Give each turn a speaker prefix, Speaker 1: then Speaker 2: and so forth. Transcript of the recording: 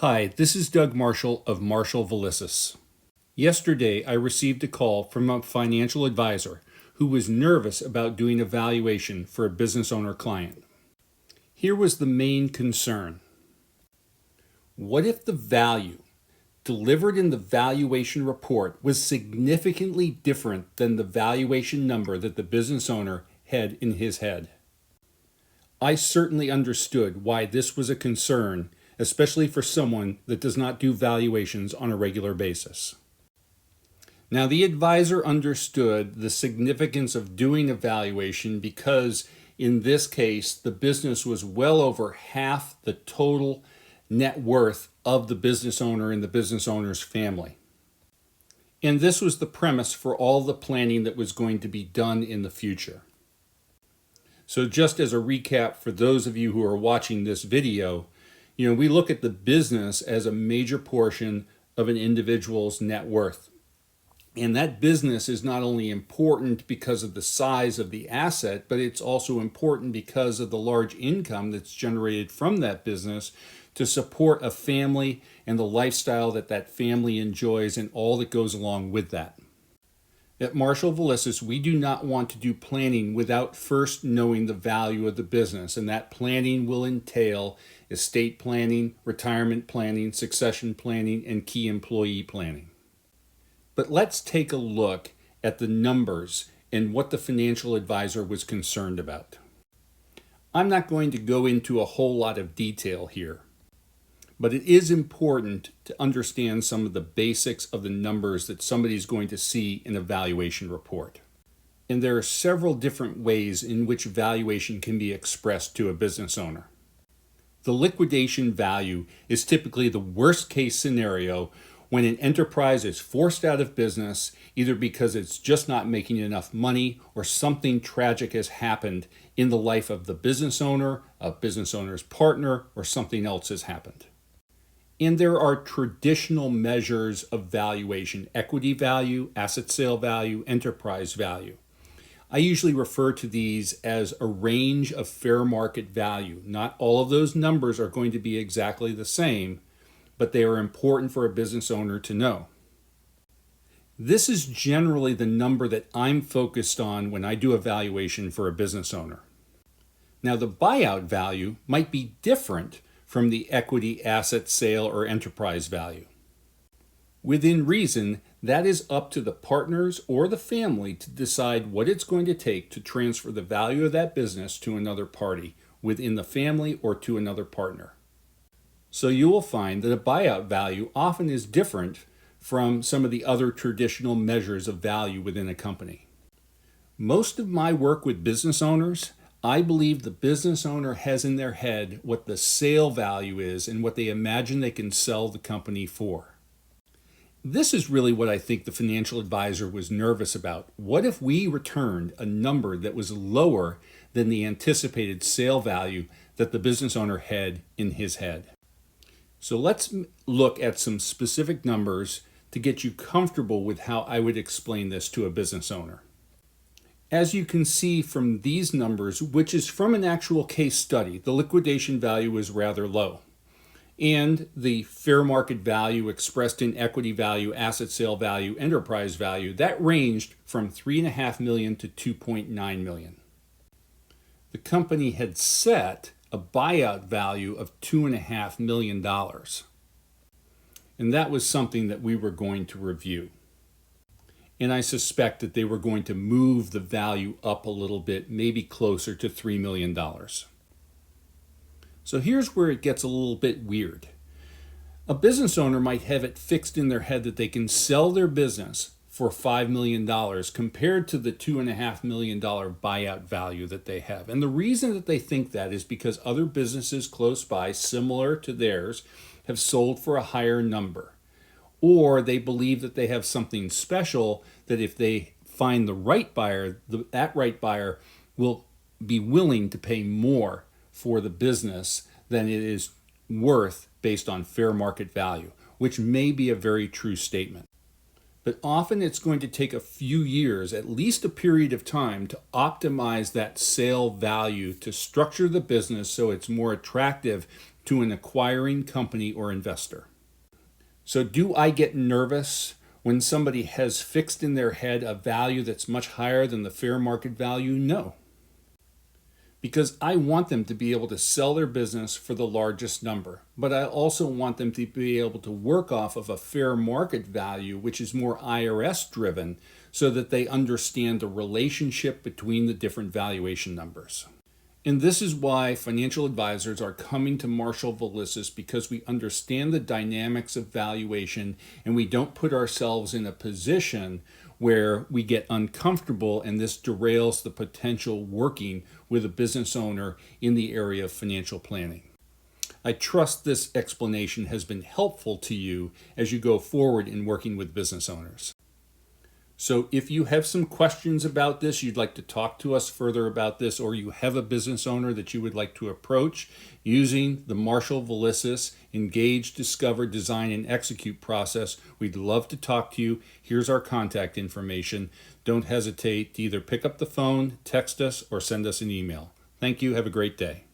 Speaker 1: Hi, this is Doug Marshall of Marshall Valisis. Yesterday, I received a call from a financial advisor who was nervous about doing a valuation for a business owner client. Here was the main concern. What if the value delivered in the valuation report was significantly different than the valuation number that the business owner had in his head? I certainly understood why this was a concern, especially for someone that does not do valuations on a regular basis. Now, the advisor understood the significance of doing a valuation because in this case, the business was well over half the total net worth of the business owner and the business owner's family. And this was the premise for all the planning that was going to be done in the future. So just as a recap for those of you who are watching this video, we look at the business as a major portion of an individual's net worth. And that business is not only important because of the size of the asset, but it's also important because of the large income that's generated from that business to support a family and the lifestyle that that family enjoys and all that goes along with that. At Marshall Valisis, we do not want to do planning without first knowing the value of the business, and that planning will entail estate planning, retirement planning, succession planning, and key employee planning. But let's take a look at the numbers and what the financial advisor was concerned about. I'm not going to go into a whole lot of detail here, but it is important to understand some of the basics of the numbers that somebody's going to see in a valuation report. And there are several different ways in which valuation can be expressed to a business owner. The liquidation value is typically the worst case scenario when an enterprise is forced out of business, either because it's just not making enough money or something tragic has happened in the life of the business owner, a business owner's partner, or something else has happened. And there are traditional measures of valuation: equity value, asset sale value, enterprise value. I usually refer to these as a range of fair market value. Not all of those numbers are going to be exactly the same, but they are important for a business owner to know. This is generally the number that I'm focused on when I do a valuation for a business owner. Now, the buyout value might be different from the equity, asset sale, or enterprise value. Within reason, that is up to the partners or the family to decide what it's going to take to transfer the value of that business to another party within the family or to another partner. So you will find that a buyout value often is different from some of the other traditional measures of value within a company. Most of my work with business owners, I believe the business owner has in their head what the sale value is and what they imagine they can sell the company for. This is really what I think the financial advisor was nervous about. What if we returned a number that was lower than the anticipated sale value that the business owner had in his head? So let's look at some specific numbers to get you comfortable with how I would explain this to a business owner. As you can see from these numbers, which is from an actual case study, the liquidation value is rather low. And the fair market value expressed in equity value, asset sale value, enterprise value, that ranged from $3.5 million to $2.9 million. The company had set a buyout value of $2.5 million. And that was something that we were going to review. And I suspect that they were going to move the value up a little bit, maybe closer to $3 million. So here's where it gets a little bit weird. A business owner might have it fixed in their head that they can sell their business for $5 million compared to the $2.5 million buyout value that they have. And the reason that they think that is because other businesses close by, similar to theirs, have sold for a higher number. Or they believe that they have something special that if they find the right buyer, that right buyer will be willing to pay more for the business than it is worth based on fair market value, which may be a very true statement. But often it's going to take a few years, at least a period of time, to optimize that sale value, to structure the business so it's more attractive to an acquiring company or investor. So do I get nervous when somebody has fixed in their head a value that's much higher than the fair market value? No. Because I want them to be able to sell their business for the largest number, but I also want them to be able to work off of a fair market value, which is more IRS driven, so that they understand the relationship between the different valuation numbers. And this is why financial advisors are coming to Marshall Valissis, because we understand the dynamics of valuation and we don't put ourselves in a position where we get uncomfortable and this derails the potential working with a business owner in the area of financial planning. I trust this explanation has been helpful to you as you go forward in working with business owners. So if you have some questions about this, you'd like to talk to us further about this, or you have a business owner that you would like to approach using the Marshall Valissis Engage, Discover, Design, and Execute process, we'd love to talk to you. Here's our contact information. Don't hesitate to either pick up the phone, text us, or send us an email. Thank you. Have a great day.